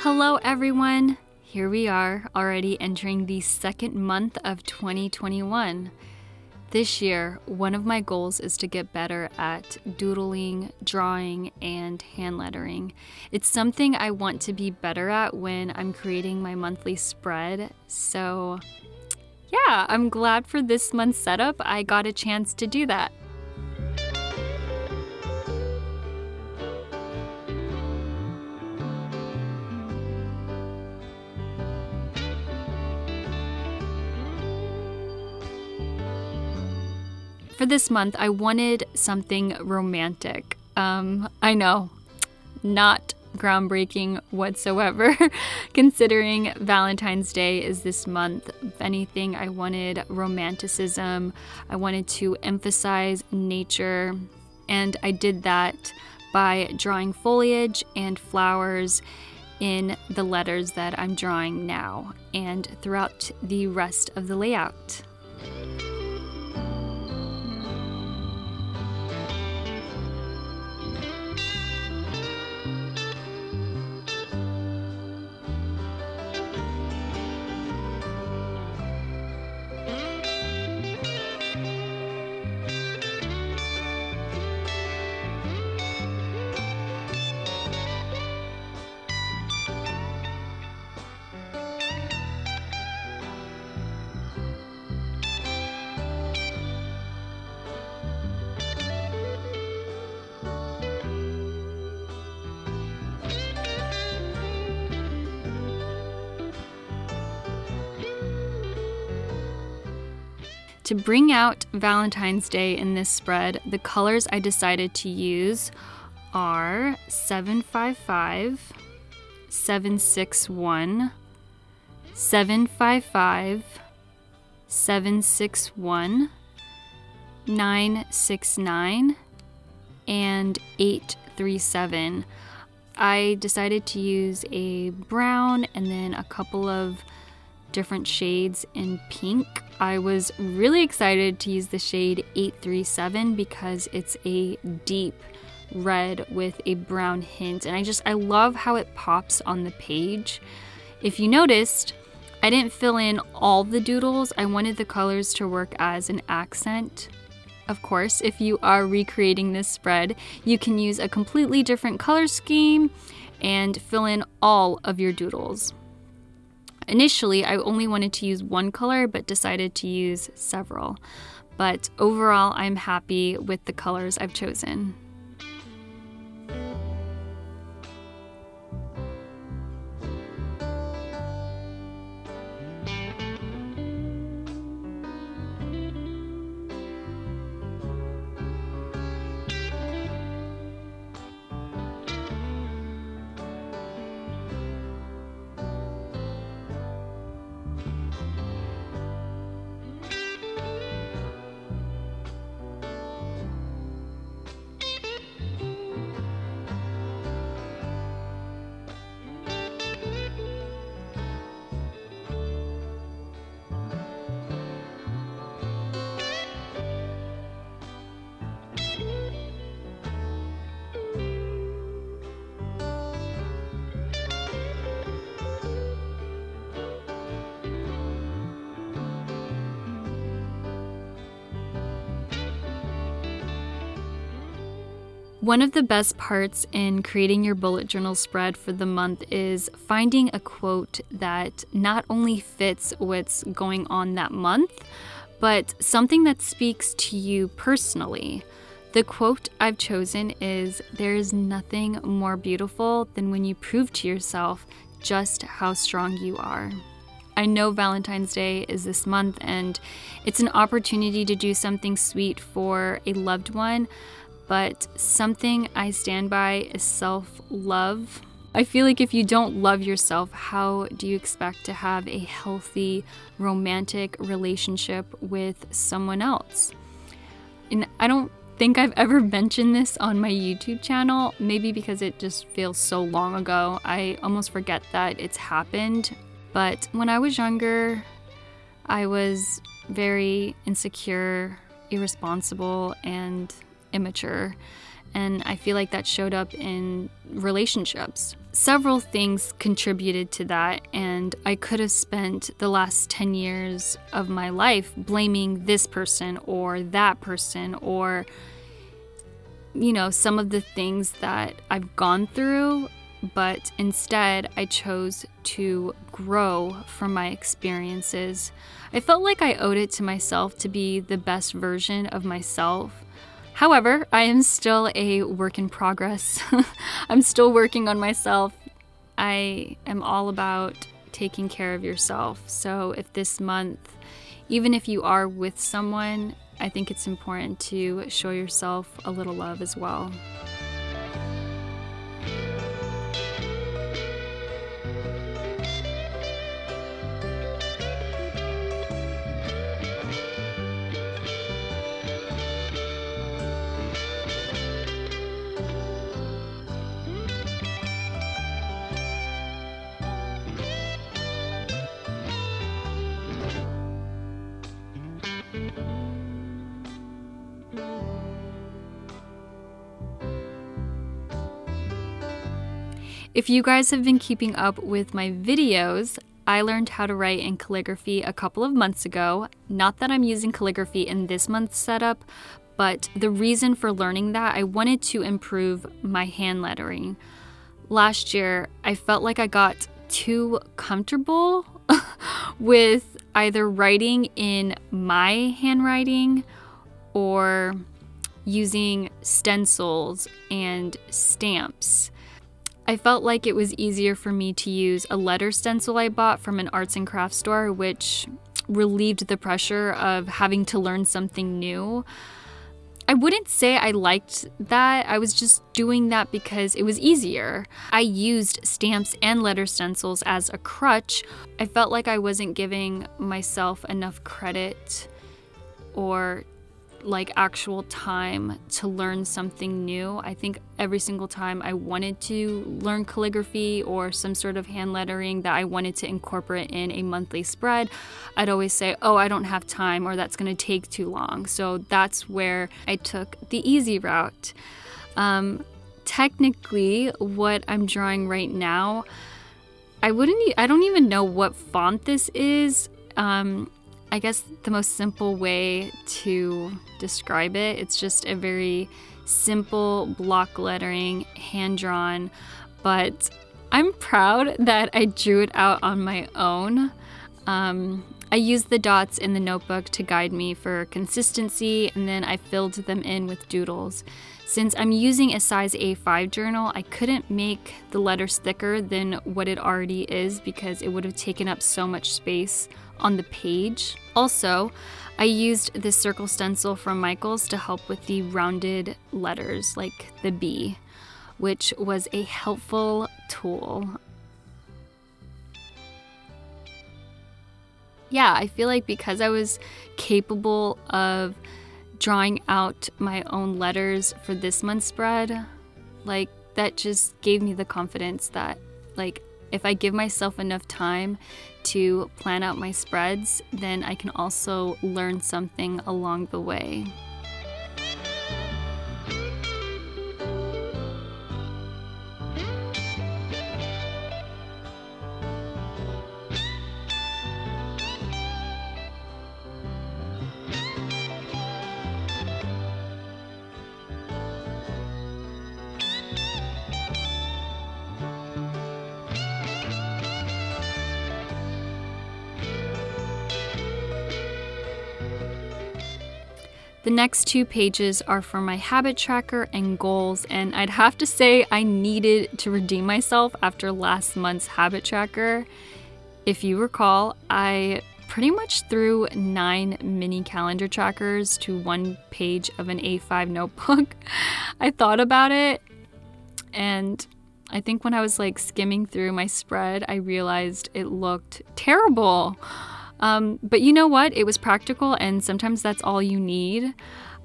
Hello, everyone. Here we are, already entering the second month of 2021. This year, one of my goals is to get better at doodling, drawing, and hand lettering. It's something I want to be better at when I'm creating my monthly spread. So, yeah, I'm glad for this month's setup I got a chance to do that. For this month, I wanted something romantic. I know, not groundbreaking whatsoever, considering Valentine's Day is this month. If anything, I wanted romanticism. I wanted to emphasize nature, and I did that by drawing foliage and flowers in the letters that I'm drawing now and throughout the rest of the layout. To bring out Valentine's Day in this spread, the colors I decided to use are 755, 761, 755, 761, 969, and 837. I decided to use a brown and then a couple of different shades in pink. I was really excited to use the shade 837 because it's a deep red with a brown hint, and I love how it pops on the page. If you noticed, I didn't fill in all the doodles. I wanted the colors to work as an accent. Of course, if you are recreating this spread, you can use a completely different color scheme and fill in all of your doodles. Initially, I only wanted to use one color, but decided to use several. But overall, I'm happy with the colors I've chosen. One of the best parts in creating your bullet journal spread for the month is finding a quote that not only fits what's going on that month, but something that speaks to you personally. The quote I've chosen is, "There is nothing more beautiful than when you prove to yourself just how strong you are." I know Valentine's Day is this month, and it's an opportunity to do something sweet for a loved one. But something I stand by is self-love. I feel like if you don't love yourself, how do you expect to have a healthy, romantic relationship with someone else? And I don't think I've ever mentioned this on my YouTube channel, maybe because it just feels so long ago. I almost forget that it's happened. But when I was younger, I was very insecure, irresponsible, and immature. And I feel like that showed up in relationships. several things contributed to that, and I could have spent the last 10 years of my life blaming this person or that person or, some of the things that I've gone through, but instead I chose to grow from my experiences. I felt like I owed it to myself to be the best version of myself. However, I am still a work in progress. I'm still working on myself. I am all about taking care of yourself. So if this month, even if you are with someone, I think it's important to show yourself a little love as well. If you guys have been keeping up with my videos, I learned how to write in calligraphy a couple of months ago. Not that I'm using calligraphy in this month's setup, but the reason for learning that, I wanted to improve my hand lettering. Last year, I felt like I got too comfortable with either writing in my handwriting or using stencils and stamps. I felt like it was easier for me to use a letter stencil I bought from an arts and crafts store, which relieved the pressure of having to learn something new. I wouldn't say I liked that. I was just doing that because it was easier. I used stamps and letter stencils as a crutch. I felt like I wasn't giving myself enough credit or actual time to learn something new. I think every single time I wanted to learn calligraphy or some sort of hand lettering that I wanted to incorporate in a monthly spread, I'd always say, oh, I don't have time, or that's going to take too long. So that's where I took the easy route. Technically, what I'm drawing right now, I don't even know what font this is. I guess the most simple way to describe it, it's just a very simple block lettering, hand-drawn, but I'm proud that I drew it out on my own. I used the dots in the notebook to guide me for consistency, and then I filled them in with doodles. Since I'm using a size A5 journal, I couldn't make the letters thicker than what it already is because it would have taken up so much space on the page. Also, I used this circle stencil from Michaels to help with the rounded letters, like the B, which was a helpful tool. Yeah, I feel like because I was capable of drawing out my own letters for this month's spread, that just gave me the confidence that, if I give myself enough time to plan out my spreads, then I can also learn something along the way. The next 2 pages are for my habit tracker and goals, and I'd have to say I needed to redeem myself after last month's habit tracker. If you recall, I pretty much threw 9 mini calendar trackers to 1 page of an A5 notebook. I thought about it, and I think when I was skimming through my spread, I realized it looked terrible. But you know what? It was practical, and sometimes that's all you need.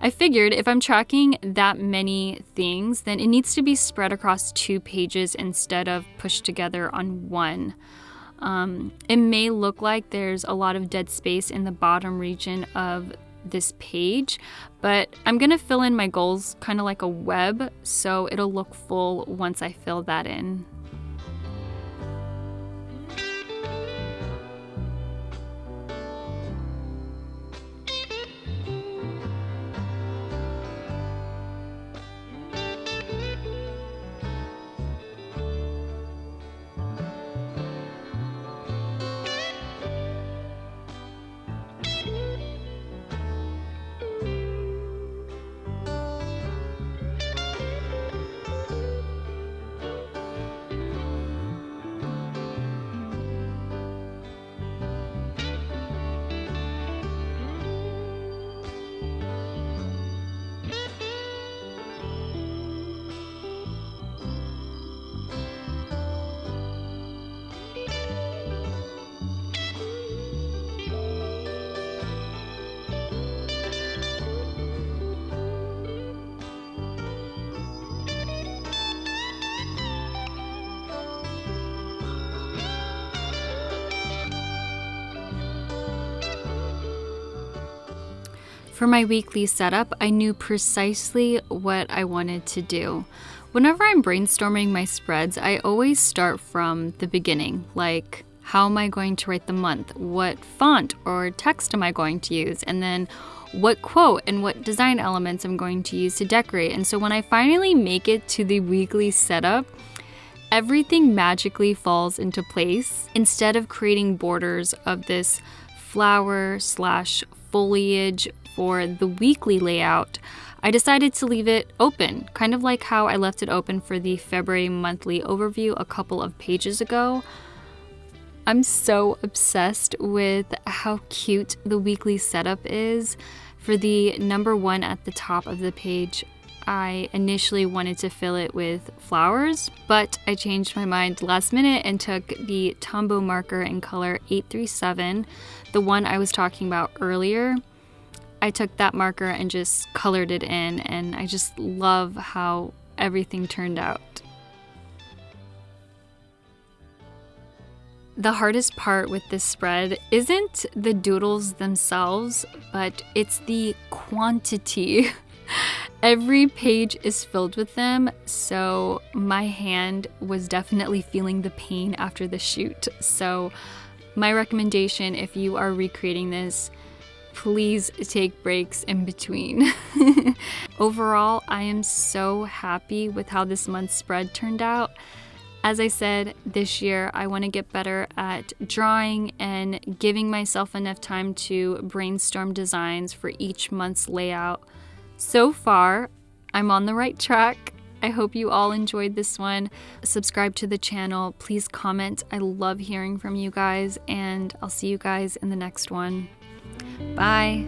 I figured if I'm tracking that many things, then it needs to be spread across 2 pages instead of pushed together on 1. It may look like there's a lot of dead space in the bottom region of this page, but I'm gonna fill in my goals kind of like a web, so it'll look full once I fill that in. For my weekly setup, I knew precisely what I wanted to do. Whenever I'm brainstorming my spreads, I always start from the beginning, like how am I going to write the month? What font or text am I going to use? And then what quote and what design elements I'm going to use to decorate. And so when I finally make it to the weekly setup, everything magically falls into place. Instead of creating borders of this flower/foliage for the weekly layout, I decided to leave it open, kind of like how I left it open for the February monthly overview a couple of pages ago. I'm so obsessed with how cute the weekly setup is. For the number 1 at the top of the page, I initially wanted to fill it with flowers, but I changed my mind last minute and took the Tombow marker in color 837, the one I was talking about earlier. I took that marker and just colored it in, and I just love how everything turned out. The hardest part with this spread isn't the doodles themselves, but it's the quantity. Every page is filled with them, so my hand was definitely feeling the pain after the shoot. So my recommendation, if you are recreating this, please take breaks in between. Overall, I am so happy with how this month's spread turned out. As I said, this year I want to get better at drawing and giving myself enough time to brainstorm designs for each month's layout. So far, I'm on the right track. I hope you all enjoyed this one. Subscribe to the channel. Please comment. I love hearing from you guys, and I'll see you guys in the next one. Bye.